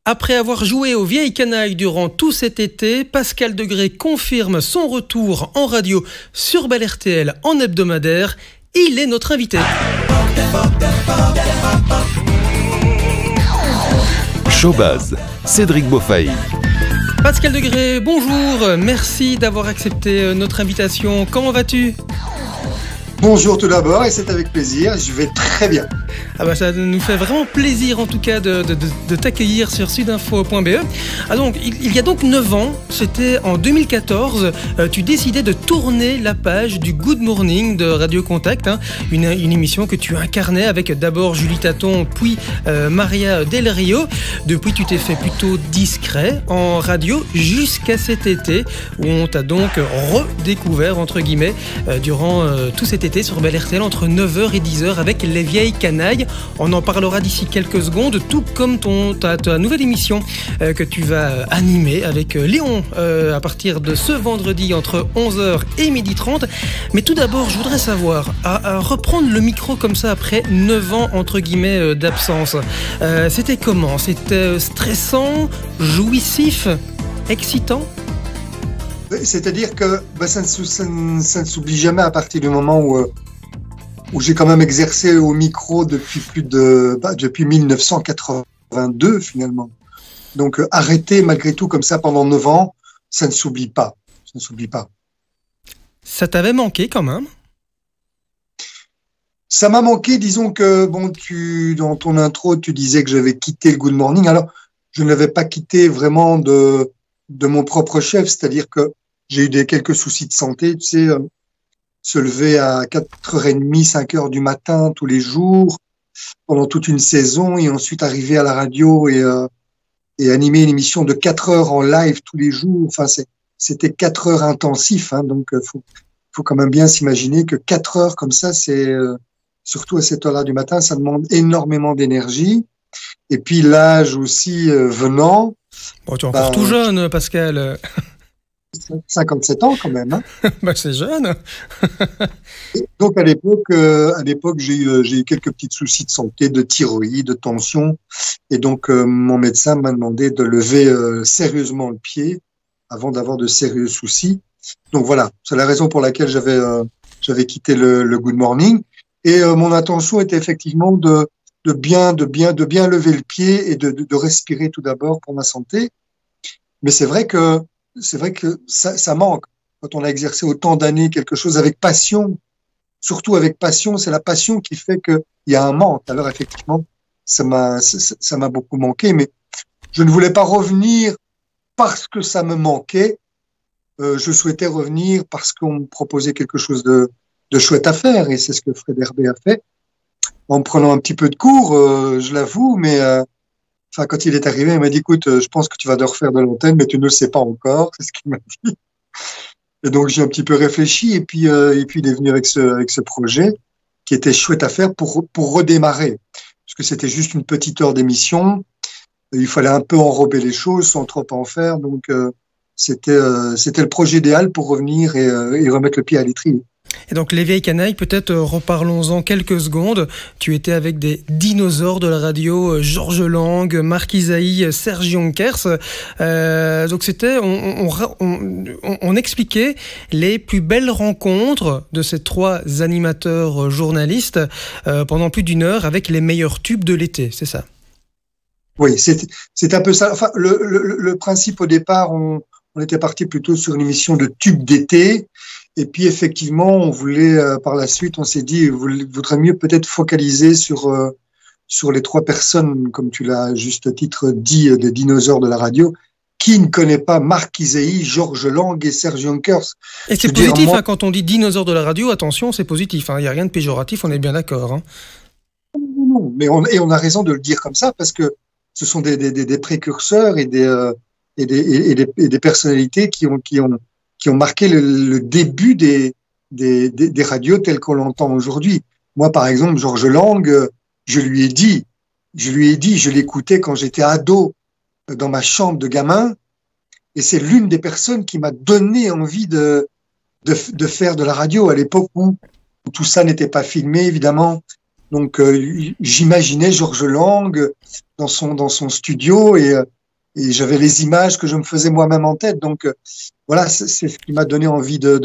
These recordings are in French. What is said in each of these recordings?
Après avoir joué aux vieilles canailles durant tout cet été, Pascal Degré confirme son retour en radio sur Bel RTL en hebdomadaire. Il est notre invité. Showbuzz, Cédric Beaufaille. Pascal Degré, bonjour. Merci d'avoir accepté notre invitation. Comment vas-tu ? Bonjour tout d'abord, et c'est avec plaisir, je vais très bien. Ah bah ça nous fait vraiment plaisir en tout cas de t'accueillir sur sudinfo.be. Ah donc, il y a donc 9 ans, c'était en 2014, tu décidais de tourner la page du Good Morning de Radio Contact, une émission que tu incarnais avec d'abord Julie Taton, puis Maria Del Rio. Depuis, tu t'es fait plutôt discret en radio jusqu'à cet été, où on t'a donc redécouvert, entre guillemets, durant tout cet été sur Bel RTL entre 9h et 10h avec les vieilles canailles. On en parlera d'ici quelques secondes, tout comme ta nouvelle émission que tu vas animer avec Léon à partir de ce vendredi entre 11h et 12h30. Mais tout d'abord, je voudrais savoir, à reprendre le micro comme ça après 9 ans entre guillemets d'absence, c'était comment ? C'était stressant, jouissif, excitant ? C'est-à-dire que ça ne s'oublie jamais à partir du moment où j'ai quand même exercé au micro depuis 1982 finalement. Donc arrêter malgré tout comme ça pendant 9 ans, ça ne s'oublie pas. Ça ne s'oublie pas. Ça t'avait manqué quand même ? Ça m'a manqué, disons que dans ton intro, tu disais que j'avais quitté le Good Morning. Alors, je ne l'avais pas quitté vraiment de mon propre chef, c'est-à-dire que j'ai eu quelques soucis de santé, tu sais, se lever à 4h30, 5h du matin tous les jours, pendant toute une saison, et ensuite arriver à la radio et animer une émission de 4 heures en live tous les jours. Enfin, c'était 4 heures intensifs, donc faut quand même bien s'imaginer que 4 heures comme ça, c'est surtout à cette heure-là du matin, ça demande énormément d'énergie. Et puis l'âge aussi venant. Bon, tu es encore tout jeune, Pascal. 57 ans quand même. C'est jeune. Donc à l'époque, j'ai eu quelques petits soucis de santé, de thyroïde, de tension, et donc mon médecin m'a demandé de lever sérieusement le pied avant d'avoir de sérieux soucis. Donc voilà, c'est la raison pour laquelle j'avais quitté le Good Morning, et mon intention était effectivement de bien lever le pied et de respirer tout d'abord pour ma santé. Mais c'est vrai que ça manque quand on a exercé autant d'années quelque chose avec passion, surtout avec passion. C'est la passion qui fait qu'il y a un manque. Alors effectivement, ça m'a beaucoup manqué, mais je ne voulais pas revenir parce que ça me manquait. Je souhaitais revenir parce qu'on me proposait quelque chose de chouette à faire, et c'est ce que Fred Herbet a fait. En me prenant un petit peu de cours, je l'avoue, mais quand il est arrivé, il m'a dit, écoute, je pense que tu vas devoir faire de l'antenne, mais tu ne le sais pas encore, c'est ce qu'il m'a dit. Et donc j'ai un petit peu réfléchi, et puis il est venu avec ce projet qui était chouette à faire pour redémarrer, parce que c'était juste une petite heure d'émission, il fallait un peu enrober les choses sans trop en faire, donc c'était le projet idéal pour revenir et remettre le pied à l'étrier. Et donc les vieilles canailles, peut-être reparlons-en quelques secondes. Tu étais avec des dinosaures de la radio, Georges Lang, Marc Isaïe, Serge Jonkers. Donc c'était, on expliquait les plus belles rencontres de ces 3 animateurs journalistes pendant plus d'1 heure avec les meilleurs tubes de l'été, c'est ça ? Oui, c'est un peu ça. Enfin, le principe au départ, on était parti plutôt sur une émission de tubes d'été. Et puis effectivement, on voulait par la suite, on s'est dit, il vaudrait mieux peut-être focaliser sur les 3 personnes, comme tu l'as à juste titre dit, des dinosaures de la radio. Qui ne connaît pas Marc Isaïe, Georges Lang et Serge Jonkers ? Et c'est positif, quand on dit dinosaures de la radio, attention, c'est positif. Il n'y a rien de péjoratif, on est bien d'accord. Non, mais on a raison de le dire comme ça, parce que ce sont des précurseurs et des personnalités qui ont marqué le début des radios telles qu'on l'entend aujourd'hui. Moi, par exemple, Georges Lang, je lui ai dit, je l'écoutais quand j'étais ado dans ma chambre de gamin, et c'est l'une des personnes qui m'a donné envie de faire de la radio à l'époque où tout ça n'était pas filmé, évidemment. Donc, j'imaginais Georges Lang dans son studio et j'avais les images que je me faisais moi-même en tête. Donc, voilà, c'est ce qui m'a donné envie de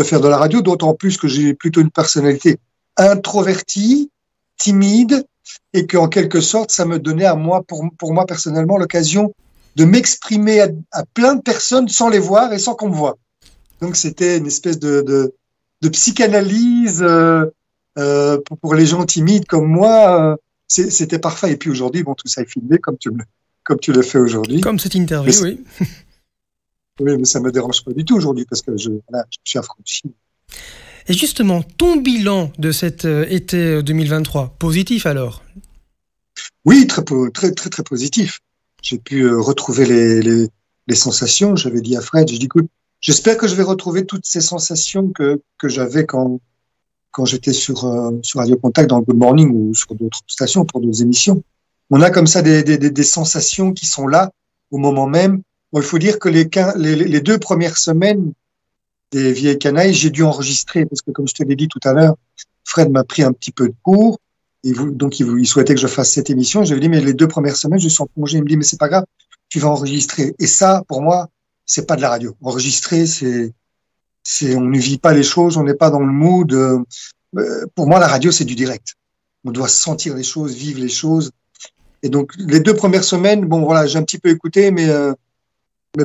faire de la radio, d'autant plus que j'ai plutôt une personnalité introvertie, timide, et qu'en quelque sorte, ça me donnait à moi, pour moi personnellement, l'occasion de m'exprimer à plein de personnes sans les voir et sans qu'on me voie. Donc, c'était une espèce de psychanalyse pour les gens timides comme moi. C'était parfait. Et puis aujourd'hui, bon, tout ça est filmé comme tu le fais aujourd'hui. Comme cette interview, oui. Oui, mais ça me dérange pas du tout aujourd'hui parce que je suis affranchi. Et justement, ton bilan de cet été 2023, positif alors? Oui, très positif. J'ai pu retrouver les sensations. J'avais dit à Fred, j'ai dit, écoute, j'espère que je vais retrouver toutes ces sensations que j'avais quand j'étais sur Radio Contact dans le Good Morning ou sur d'autres stations pour d'autres émissions. On a comme ça des sensations qui sont là au moment même. Bon, il faut dire que les 2 premières semaines des Vieilles Canailles, j'ai dû enregistrer parce que, comme je te l'ai dit tout à l'heure, Fred m'a pris un petit peu de cours. Donc, il souhaitait que je fasse cette émission. Je lui ai dit, mais les 2 premières semaines, je suis en congé. Il me dit, mais c'est pas grave, tu vas enregistrer. Et ça, pour moi, c'est pas de la radio. Enregistrer, on ne vit pas les choses, on n'est pas dans le mood. Pour moi, la radio, c'est du direct. On doit sentir les choses, vivre les choses. Et donc, les 2 premières semaines, bon, voilà, j'ai un petit peu écouté, mais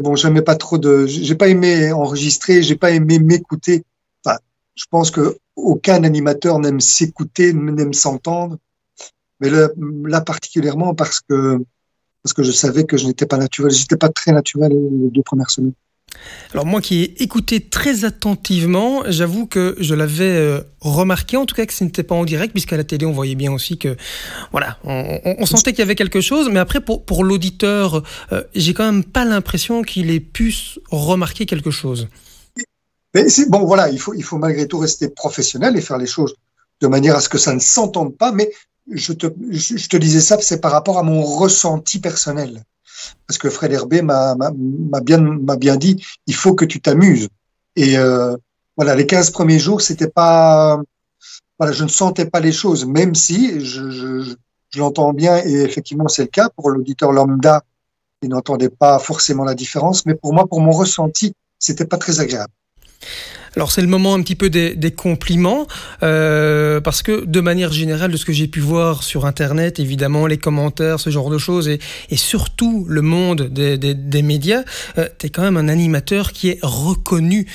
bon, j'aimais pas trop j'ai pas aimé enregistrer, j'ai pas aimé m'écouter. Enfin, je pense que aucun animateur n'aime s'écouter, n'aime s'entendre. Mais là particulièrement parce que je savais que je n'étais pas naturel. J'étais pas très naturel les 2 premières semaines. Alors moi qui ai écouté très attentivement, j'avoue que je l'avais remarqué, en tout cas que ce n'était pas en direct, puisqu'à la télé on voyait bien aussi que voilà, on sentait qu'il y avait quelque chose, mais après pour l'auditeur, j'ai quand même pas l'impression qu'il ait pu remarquer quelque chose. Mais bon, voilà, il faut malgré tout rester professionnel et faire les choses de manière à ce que ça ne s'entende pas, mais je te disais ça, c'est par rapport à mon ressenti personnel. Parce que Fred Herbé m'a bien dit, il faut que tu t'amuses. Et voilà, les 15 premiers jours, c'était pas, voilà, je ne sentais pas les choses, même si je l'entends bien et effectivement c'est le cas pour l'auditeur lambda, il n'entendait pas forcément la différence, mais pour moi, pour mon ressenti, c'était pas très agréable. Alors c'est le moment un petit peu des compliments, parce que de manière générale, de ce que j'ai pu voir sur Internet, évidemment, les commentaires, ce genre de choses, et surtout le monde des médias, tu es quand même un animateur qui est reconnu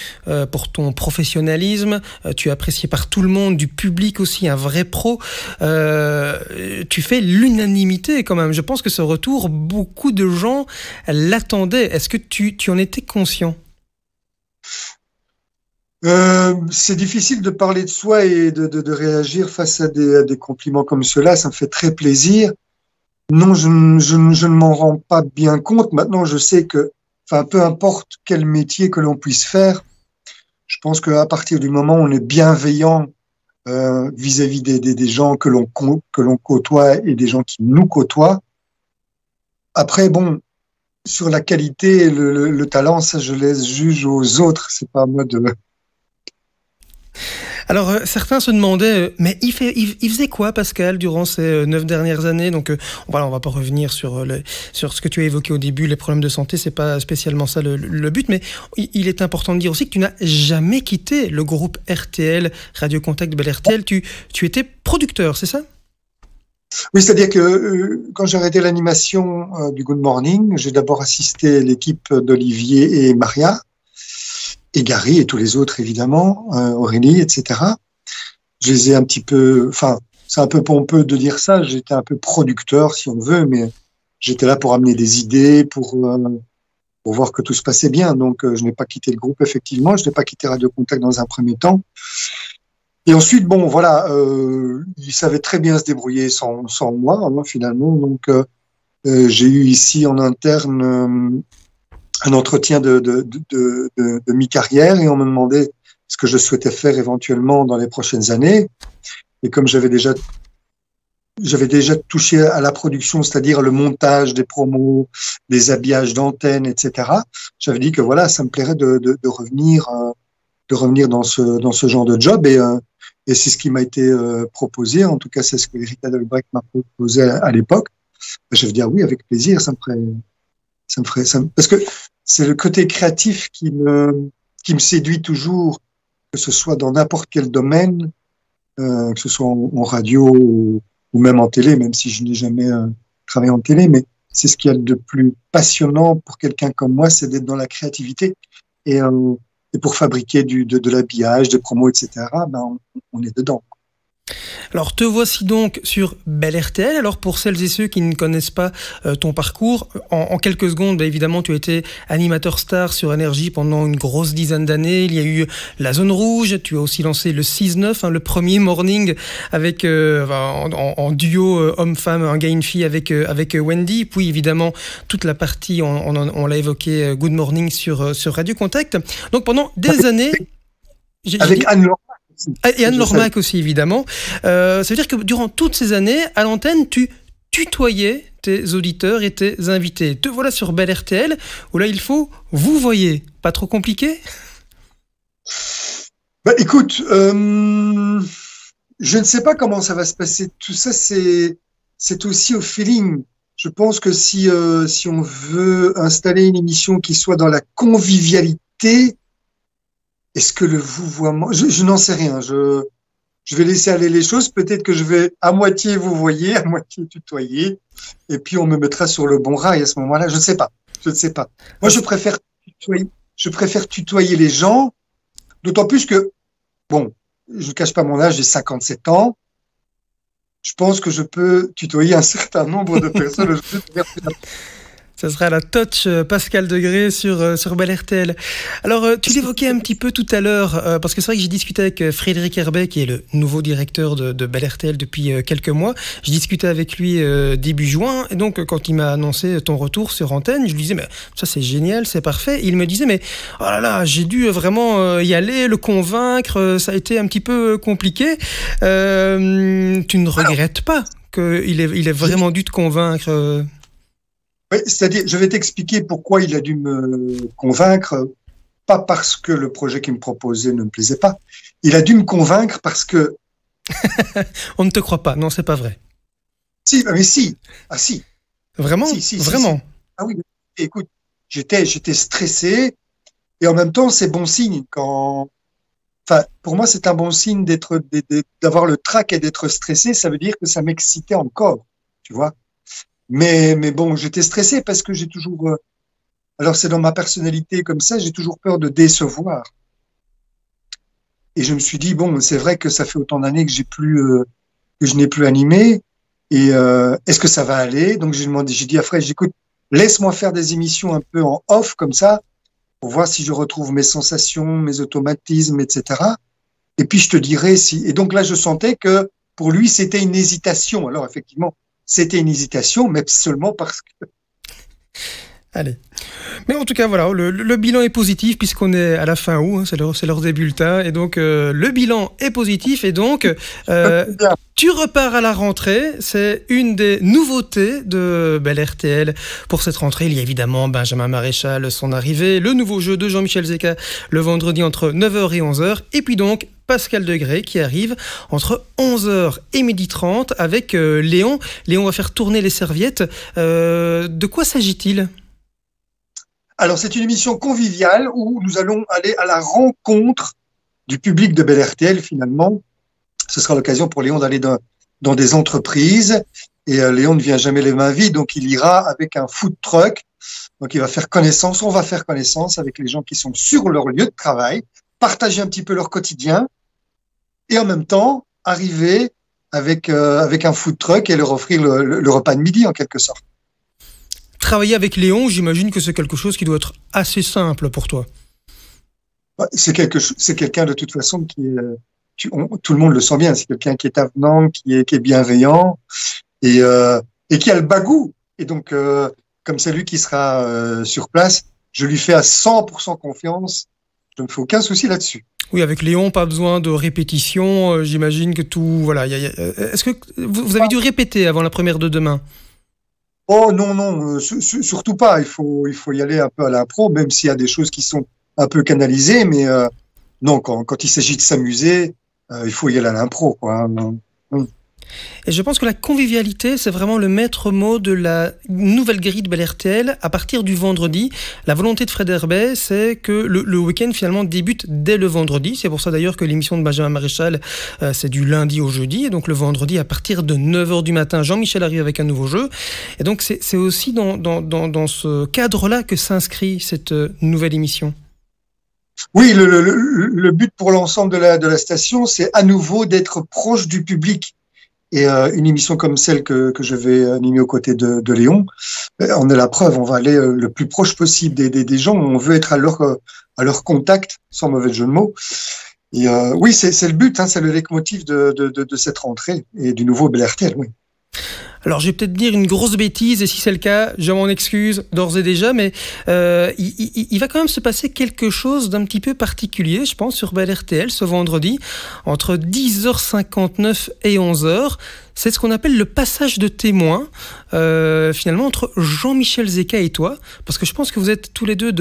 pour ton professionnalisme, tu es apprécié par tout le monde, du public aussi, un vrai pro, tu fais l'unanimité quand même. Je pense que ce retour, beaucoup de gens l'attendaient. Est-ce que tu en étais conscient ? C'est difficile de parler de soi et de réagir face à des compliments comme ceux-là. Ça me fait très plaisir. Non, je ne m'en rends pas bien compte. Maintenant, je sais que, enfin, peu importe quel métier que l'on puisse faire, je pense qu'à partir du moment où on est bienveillant vis-à-vis des gens que l'on côtoie et des gens qui nous côtoient. Après, bon, sur la qualité et le talent, ça, je laisse juge aux autres. C'est pas à moi de... Alors, certains se demandaient, mais il faisait quoi, Pascal, durant ces 9 dernières années? Donc, voilà, on va pas revenir sur ce que tu as évoqué au début, les problèmes de santé, c'est pas spécialement ça le but, mais il est important de dire aussi que tu n'as jamais quitté le groupe RTL, Radio Contact Bel RTL, tu étais producteur, c'est ça? Oui, c'est-à-dire que quand j'ai arrêté l'animation du Good Morning, j'ai d'abord assisté l'équipe d'Olivier et Maria, et Gary et tous les autres évidemment, Aurélie, etc. Je les ai un petit peu, enfin, c'est un peu pompeux de dire ça, j'étais un peu producteur si on veut, mais j'étais là pour amener des idées, pour voir que tout se passait bien. Donc je n'ai pas quitté le groupe effectivement, je n'ai pas quitté Radio Contact dans un premier temps. Et ensuite, bon, voilà, ils savaient très bien se débrouiller sans moi, hein, finalement. Donc j'ai eu ici en interne un entretien de mi-carrière et on me demandait ce que je souhaitais faire éventuellement dans les prochaines années. Et comme j'avais déjà touché à la production, c'est-à-dire le montage des promos, des habillages d'antennes, etc., j'avais dit que voilà, ça me plairait de revenir revenir dans ce genre de job et c'est ce qui m'a été proposé. En tout cas, c'est ce que Eric Adelbrecht m'a proposé à l'époque. Je vais dire oui, avec plaisir. Parce que c'est le côté créatif qui me séduit toujours, que ce soit dans n'importe quel domaine, que ce soit en radio ou même en télé, même si je n'ai jamais travaillé en télé, mais c'est ce qu'il y a de plus passionnant pour quelqu'un comme moi, c'est d'être dans la créativité et pour fabriquer de l'habillage, des promos, etc. Ben on est dedans. Alors, te voici donc sur Bel RTL. Alors, pour celles et ceux qui ne connaissent pas ton parcours, en quelques secondes, évidemment, tu as été animateur star sur Énergie pendant une grosse dizaine d'années. Il y a eu la Zone Rouge. Tu as aussi lancé le 6-9, le premier morning avec en duo homme-femme, un gars et une fille avec Wendy. Puis, évidemment, toute la partie, on l'a évoqué, Good Morning sur Radio Contact. Donc, pendant des années... Avec Anne-Laure. Et Anne Lormac aussi, évidemment. Ça veut dire que durant toutes ces années, à l'antenne, tu tutoyais tes auditeurs et tes invités. Te voilà sur Bel RTL, où là, il faut vous voyez. Pas trop compliqué ? Bah, écoute, je ne sais pas comment ça va se passer. Tout ça, c'est aussi au feeling. Je pense que si on veut installer une émission qui soit dans la convivialité, est-ce que le vouvoiement, je n'en sais rien. Je vais laisser aller les choses. Peut-être que je vais à moitié vouvoyer, à moitié tutoyer, et puis on me mettra sur le bon rail à ce moment-là. Je ne sais pas. Moi, je préfère tutoyer les gens, d'autant plus que, bon, je ne cache pas mon âge, j'ai 57 ans. Je pense que je peux tutoyer un certain nombre de personnes. Ça sera la touch Pascal Degré sur Bel RTL. Alors, tu l'évoquais un petit peu tout à l'heure, parce que c'est vrai que j'ai discuté avec Frédéric Herbet, qui est le nouveau directeur de Bel RTL depuis quelques mois. J'ai discuté avec lui début juin, et donc quand il m'a annoncé ton retour sur antenne, je lui disais, mais ça c'est génial, c'est parfait. Et il me disait, mais oh là là, j'ai dû vraiment y aller, le convaincre, ça a été un petit peu compliqué. Tu ne regrettes pas qu'il ait vraiment dû te convaincre Oui, c'est-à-dire, je vais t'expliquer pourquoi il a dû me convaincre, pas parce que le projet qu'il me proposait ne me plaisait pas. Il a dû me convaincre parce que... On ne te croit pas, non, c'est pas vrai. Si, mais si. Ah si. Vraiment ? Vraiment ? Si. Ah oui, écoute, j'étais stressé et en même temps, c'est bon signe quand... Enfin, pour moi, c'est un bon signe d'avoir le trac et d'être stressé. Ça veut dire que ça m'excitait encore, tu vois. Mais bon, j'étais stressé parce que j'ai toujours, alors c'est dans ma personnalité comme ça, j'ai toujours peur de décevoir. Et je me suis dit, bon, c'est vrai que ça fait autant d'années que je n'ai plus animé. Et est-ce que ça va aller? Donc j'ai dit à Fred, j'écoute, laisse-moi faire des émissions un peu en off comme ça, pour voir si je retrouve mes sensations, mes automatismes, etc. Et puis je te dirai si. Et donc là, je sentais que pour lui, c'était une hésitation. Alors effectivement, c'était une hésitation, mais seulement parce que... Allez. Mais en tout cas, voilà, le bilan est positif puisqu'on est à la fin août, c'est l'heure des bulletins. Et donc, le bilan est positif et donc, tu repars à la rentrée. C'est une des nouveautés de Bel RTL pour cette rentrée. Il y a évidemment Benjamin Maréchal, son arrivée, le nouveau jeu de Jean-Michel Zeka le vendredi entre 9h et 11h. Et puis donc, Pascal Degré qui arrive entre 11h et 12h30 avec Léon. Léon va faire tourner les serviettes. De quoi s'agit-il ? Alors, c'est une émission conviviale où nous allons aller à la rencontre du public de Bel RTL, finalement. Ce sera l'occasion pour Léon d'aller dans des entreprises. Et Léon ne vient jamais les mains vides, donc il ira avec un food truck. Donc, on va faire connaissance avec les gens qui sont sur leur lieu de travail, partager un petit peu leur quotidien et en même temps arriver avec un food truck et leur offrir le repas de midi, en quelque sorte. Travailler avec Léon, j'imagine que c'est quelque chose qui doit être assez simple pour toi. C'est quelqu'un de toute façon qui est, tout le monde le sent bien, c'est quelqu'un qui est avenant, qui est bienveillant et qui a le bagou. Et donc, comme c'est lui qui sera sur place, je lui fais à 100% confiance. Je ne me fais aucun souci là-dessus. Oui, avec Léon, pas besoin de répétition. J'imagine que tout, voilà. Est-ce que vous avez dû répéter avant la première de demain ? Oh non, surtout pas. Il faut y aller un peu à l'impro, même s'il y a des choses qui sont un peu canalisées, mais non, quand il s'agit de s'amuser, il faut y aller à l'impro, quoi. Et je pense que la convivialité, c'est vraiment le maître mot de la nouvelle grille de Bel RTL à partir du vendredi. La volonté de Fred Herbet, c'est que le week-end finalement débute dès le vendredi. C'est pour ça d'ailleurs que l'émission de Benjamin Maréchal, c'est du lundi au jeudi. Et donc le vendredi, à partir de 9h du matin, Jean-Michel arrive avec un nouveau jeu. Et donc c'est aussi dans ce cadre-là que s'inscrit cette nouvelle émission. Oui, le but pour l'ensemble de la station, c'est à nouveau d'être proche du public. Et une émission comme celle que je vais animer aux côtés de Léon, on est la preuve, on va aller le plus proche possible des gens, on veut être à leur contact, sans mauvais jeu de mots. Et oui, c'est le but, hein, c'est le leitmotiv de cette rentrée et du nouveau Bel RTL, oui. Alors, je vais peut-être dire une grosse bêtise, et si c'est le cas, je m'en excuse d'ores et déjà, mais il va quand même se passer quelque chose d'un petit peu particulier, je pense, sur Bel RTL ce vendredi, entre 10h59 et 11h. C'est ce qu'on appelle le passage de témoin, finalement, entre Jean-Michel Zeka et toi, parce que je pense que vous êtes tous les deux,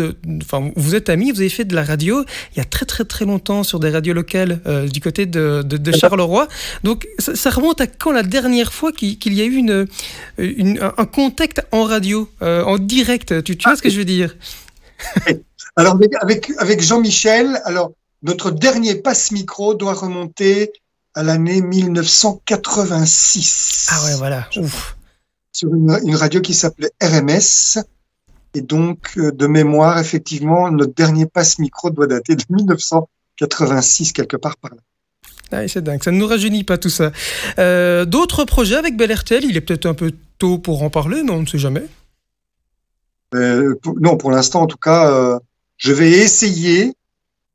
vous êtes amis, vous avez fait de la radio il y a très très très longtemps sur des radios locales du côté de Charleroi. Donc ça remonte à quand la dernière fois qu'il y a eu un contact en radio, en direct, tu vois ce que je veux dire? Alors avec Jean-Michel, alors notre dernier passe-micro doit remonter à l'année 1986. Ah ouais, voilà. Ouf. Sur une radio qui s'appelait RMS. Et donc, de mémoire, effectivement, notre dernier passe-micro doit dater de 1986, quelque part par là. Ah, c'est dingue, ça ne nous rajeunit pas tout ça. D'autres projets avec Bel RTL, il est peut-être un peu tôt pour en parler, mais on ne sait jamais. Non, pour l'instant, en tout cas, je vais essayer.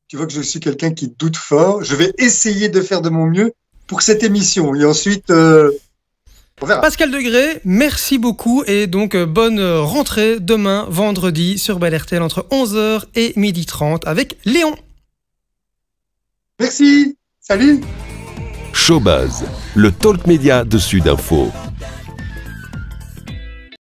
Tu vois que je suis quelqu'un qui doute fort. Je vais essayer de faire de mon mieux pour cette émission. Et ensuite, on verra. Pascal Degré, merci beaucoup. Et donc, bonne rentrée demain, vendredi, sur Bel RTL, entre 11h et 12h30, avec Léon. Merci. Salut. Showbuzz, le talk média de Sud Info.